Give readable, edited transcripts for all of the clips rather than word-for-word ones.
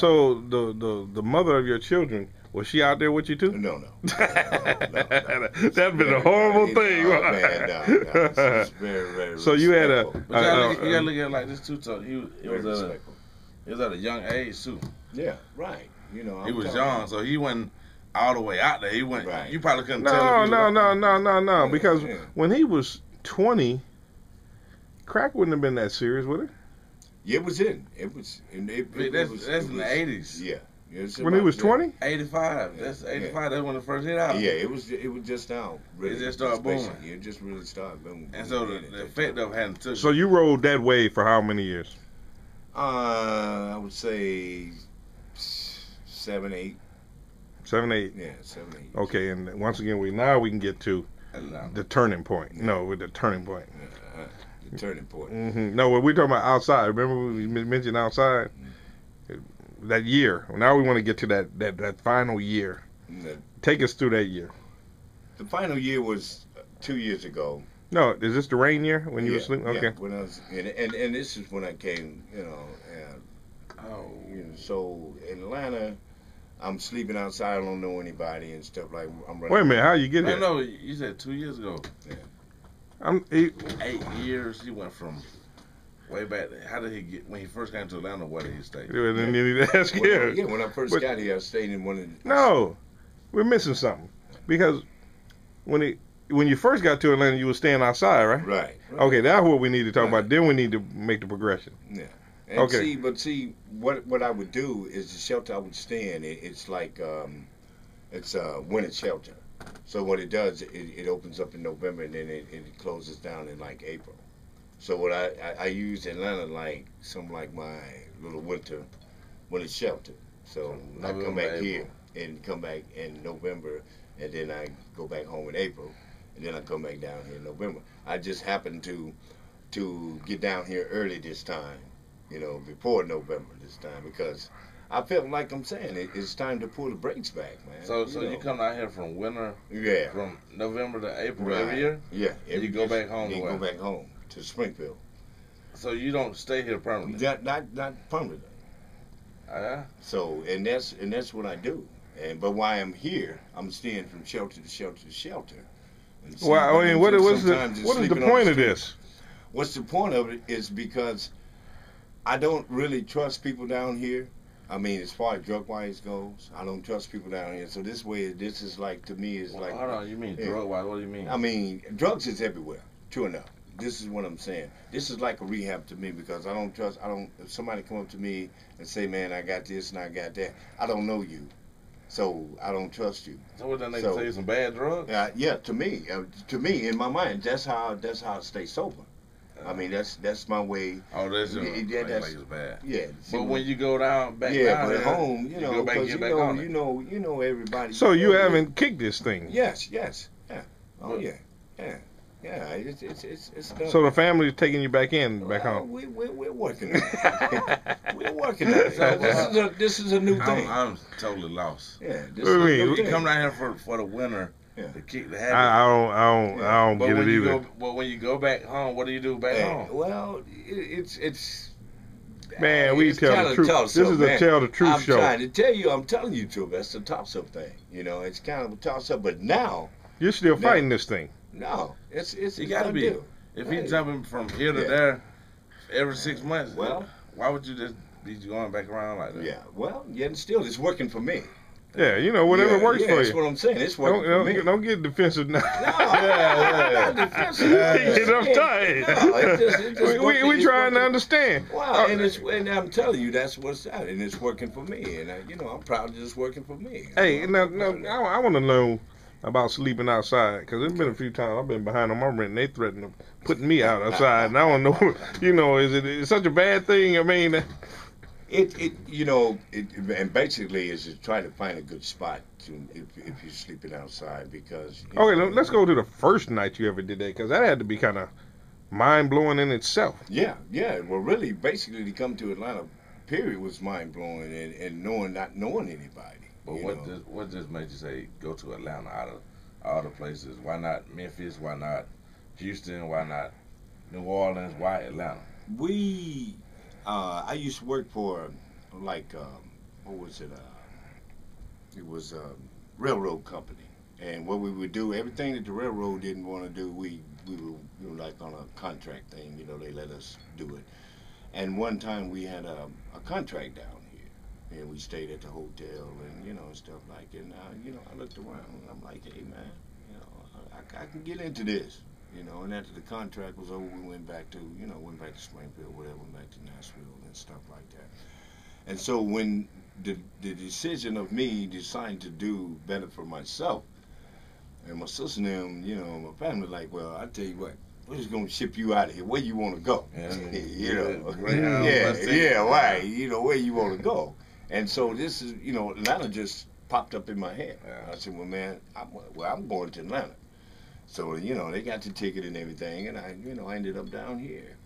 So the mother of your children, was she out there with you too? No. That'd been a horrible thing. Oh, man, no. She's very, very So you had a, respectful. But you gotta look at it like this too. So he Very was respectful. at a young age too. Yeah, right. You know, He was young, so he wasn't all the way out there. He went. Right. You probably couldn't tell. No. Because Yeah. when he was 20, crack wouldn't have been that serious, would it? Yeah, it was in. It was. That's in the 80s. Yeah. It was When he about was there. 20? 85. That's 85. That's when it first hit out. Yeah, it was just now. Really, It just started booming. basically, It just really started booming. And so the effect of having took. So you rode that wave for how many years? I would say 7, 8. 7, 8. Yeah, 7, 8. Okay, and once again, we can get to the turning point. No, with the turning point. The turning point. No, when we're talking about outside, remember we mentioned outside? That year. Now we want to get to that final year. Take us through that year. The final year was 2 years ago. No, is this the rain year when you were sleeping? Okay. Yeah, when I was, and this is when I came, and so in Atlanta, I'm sleeping outside. I don't know anybody and stuff like. I'm running. Wait a minute, how you get here? No, you said 2 years ago. Yeah. 8 years. He went from way back. How did he get when he first came to Atlanta? Where did he stay? Then you need to ask here. Yeah, when I first got here, I stayed in one of the. No, we're missing something because when you first got to Atlanta, you were staying outside, right? Right. Okay, that's what we need to talk about. Then we need to make the progression. Yeah. And Okay. see, what I would do is the shelter I would stay in. It's like it's a winter shelter. So what it does, it opens up in November and then it closes down in like April. So what I use Atlanta like my little winter shelter. So I come November, back April. here and come back in November, and then I go back home in April, and then I come back down here in November. I just happened to get down here early this time, before November this time, because I felt like I'm saying it's time to pull the brakes back, man. So you come out here from winter, Yeah. from November to April Right. every year. Yeah. And you go back home You to go where? back home to Springfield. So you don't stay here permanently. Not permanently. Yeah. So and that's what I do. But while I'm here, I'm staying from shelter to shelter to shelter. And see, Well, I mean, what is sometimes it's the sleeping on point of street. this? What's the point of it is because I don't really trust people down here. I mean, as far as drug-wise goes, I don't trust people down here. So this is like, to me, is like. Hold on, you mean Yeah. drug-wise? What do you mean? I mean, drugs is everywhere. True enough. This is what I'm saying. This is like a rehab to me because I don't trust. If somebody come up to me and say, "Man, I got this and I got that," I don't know you, so I don't trust you. So what, that nigga So- tell you some bad drugs? Yeah, to me, in my mind, that's how I stay sober. I mean, that's my way. Oh, that's just Yeah, like that's- it's bad. Yeah. But when you go back yeah, down but there, at home, you go back and because get back on it. you know everybody. So you know, haven't kicked this thing. Yes, yeah. Oh yeah. It's done. So the family's taking you back home. We're working on it. We're working on it. So this is a new thing. I'm totally lost. Yeah, What this do you is a mean? new You thing. come down here for the winter Yeah. to kick the habit. I don't but get when it you either. but when you go back home, what do you do back home? Well, it's Man, we it's tell kinda the truth. tough, This so, is a man, tell the truth I'm show. trying to tell you, I'm telling you the truth. That's the toss-up thing. It's kind of a toss-up. But now, You're still Now- fighting this thing. no, it's You gotta done be. deal. If Right. you jumping from here to Yeah. there every 6 months, Well- why would you just be going back around like that? Yeah, well, yet still, it's working for me. Yeah, whatever Yeah, works yeah, for that's you. what I'm saying. It's working for me. Don't get defensive now. No, I'm not defensive. Get uptight. No, it just we it's trying to working. understand. Wow, and I'm telling you, that's what's out, and it's working for me, and I'm proud that it's working for me. Hey, I'm now, proud of that. I want to know about sleeping outside because there's been a few times I've been behind on my rent and they threatened to putting me outside, and I don't know, is it such a bad thing? I mean, And basically is to try to find a good spot if you're sleeping outside because. okay, let's go to the first night you ever did that because that had to be kind of mind blowing in itself. Yeah. Well, really, basically, to come to Atlanta, period, was mind blowing, and not knowing anybody. But what just made you say go to Atlanta out of all the places? Why not Memphis? Why not Houston? Why not New Orleans? Why Atlanta? I used to work for like what was it? It was a railroad company. And what we would do, everything that the railroad didn't want to do, we were like on a contract thing. You know, they let us do it. And one time we had a contract down here, and we stayed at the hotel and, you know, stuff like that. And, you know, I looked around and I'm like, hey, man, you know, I can get into this. You know, and after the contract was over, we went back to, you know, Springfield, whatever, went back to Nashville and stuff like that. And so when the decision of me deciding to do better for myself, and my sister and them, you know, my family, like, well, I tell you what, we're just gonna ship you out of here. Where you want to go? You know, yeah, right. You know, where you want to go? And so this is, you know, Atlanta just popped up in my head. I said, well, man, I'm going to Atlanta. So, you know, they got the ticket and everything, and I ended up down here.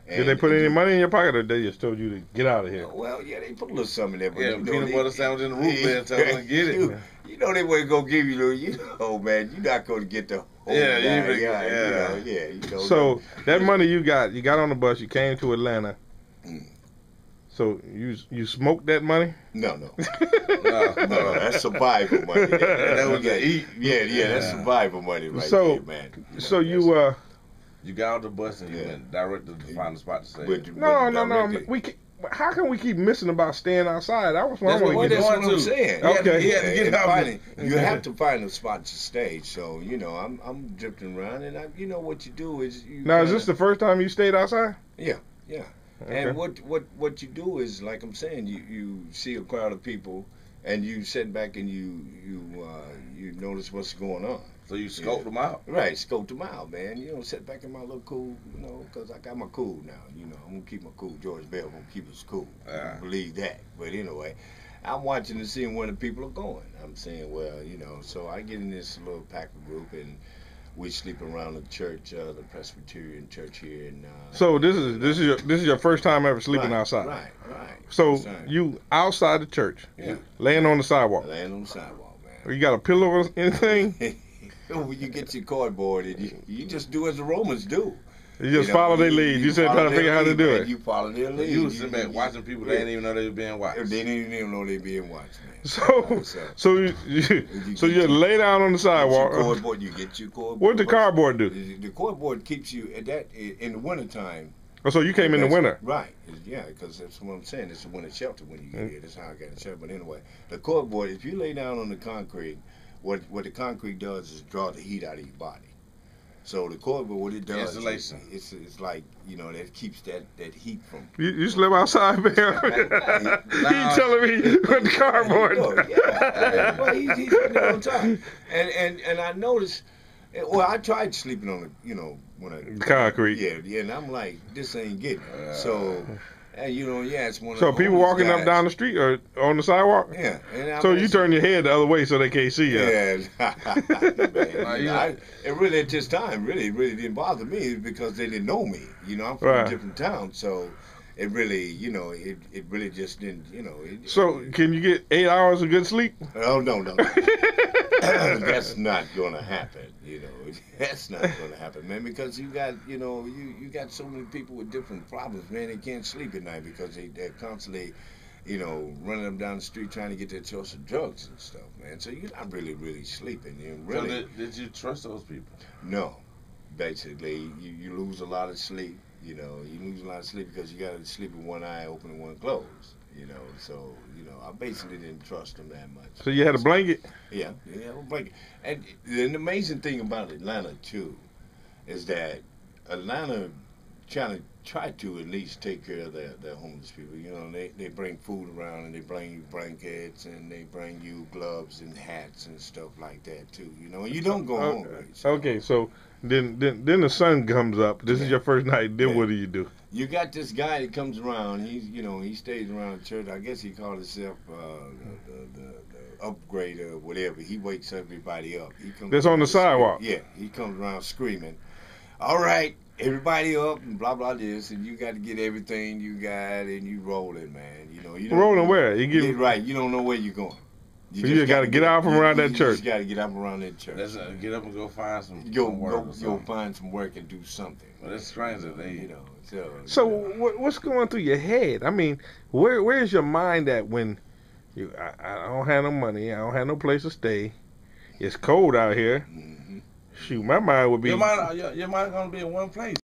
And did they put any money in your pocket, or they just told you to get out of here? Well, yeah, they put a little something there. But yeah, you know, peanut butter sandwich in the roof there, tell them to get it. You know they weren't gonna give you, you know, man, you're not gonna get the whole you know. So that money you got on the bus, you came to Atlanta. So you smoked that money? No, that's survival money. That was to eat. Yeah, that's survival money right there, man. So you got on the bus and you went directly to find a spot to stay. No. How can we keep missing about staying outside? That was what I want to get That's what I'm saying. Okay. You have to find a spot to stay. So, you know, I'm drifting around, and you know what you do is now, is this the first time you stayed outside? Yeah. Okay. And what you do is, like I'm saying, you see a crowd of people, and you sit back and you notice what's going on. So you scoped them out. Right, scoped them out, man. You know, sit back in my little cool, you know, because I got my cool now. You know, I'm going to keep my cool. George Bell going to keep us cool. I believe that. But anyway, I'm watching and seeing where the people are going. I'm saying, well, you know, so I get in this little packer group, and we sleep around the church, the Presbyterian church here. And so this is your first time ever sleeping outside. Right. So you outside the church, laying on the sidewalk. Laying on the sidewalk, man. You got a pillow or anything? You get your cardboard and you just do as the Romans do. You just follow their lead. You said trying to figure out how to do it. You follow their lead. You was sitting back watching people. They didn't even know they were being watched. They didn't even know they were being watched, man. So you lay down on the sidewalk. You get your cardboard. What did the cardboard do? The cardboard keeps you at that in the wintertime. Oh, so you came in the winter? Right. Yeah, because that's what I'm saying. It's a winter shelter when you get here. That's how I got in shelter. But anyway, the cardboard, if you lay down on the concrete, what the concrete does is draw the heat out of your body. So the cardboard, what it does, insulation. It's like, you know, that keeps that heat from. You slept outside, man. He telling me with the cardboard. Well, he's putting it on top. And I noticed. Well, I tried sleeping on the, you know, concrete. Yeah, and I'm like, this ain't getting it. So. And you know, it's one of so people walking up down the street or on the sidewalk? Yeah. And so you turn your head the other way so they can't see you. Yeah. And really at this time, really didn't bother me because they didn't know me. You know, I'm from a different town, so it really, you know, it really just didn't, you know. So can you get 8 hours of good sleep? Oh, no. That's not going to happen, you know. That's not going to happen, man, because you got, you know, you got so many people with different problems, man. They can't sleep at night because they're constantly, you know, running them down the street trying to get their choice of drugs and stuff, man. So you're not really sleeping. Really. So did you trust those people? No. Basically, you lose a lot of sleep. You know, you lose a lot of sleep because you got to sleep with one eye open and one closed. You know, so, you know, I basically didn't trust them that much. So you had a blanket? Yeah, a blanket. And the amazing thing about Atlanta, too, is that Atlanta try to at least take care of their homeless people. You know, they bring food around and they bring you blankets and they bring you gloves and hats and stuff like that, too. You know, and you don't go hungry. So. Okay, so then the sun comes up. This is your first night. Then what do? You got this guy that comes around. He stays around the church. I guess he called himself the upgrader or whatever. He wakes everybody up. He comes. That's on the sidewalk. Yeah, he comes around screaming, "All right, everybody up and blah blah this," and you got to get everything you got and you rolling, man. You know, you rolling where? Right. You don't know where you're going. You just got to get out from around that church. You just got to get up around that church. Let's get up and go find some work. Go find some work and do something. Well, that's strange that they, you know. So what's going through your head? I mean, where's your mind at when I don't have no money. I don't have no place to stay. It's cold out here. Hmm. Shoot, my mind would be. Your mind gonna be in one place.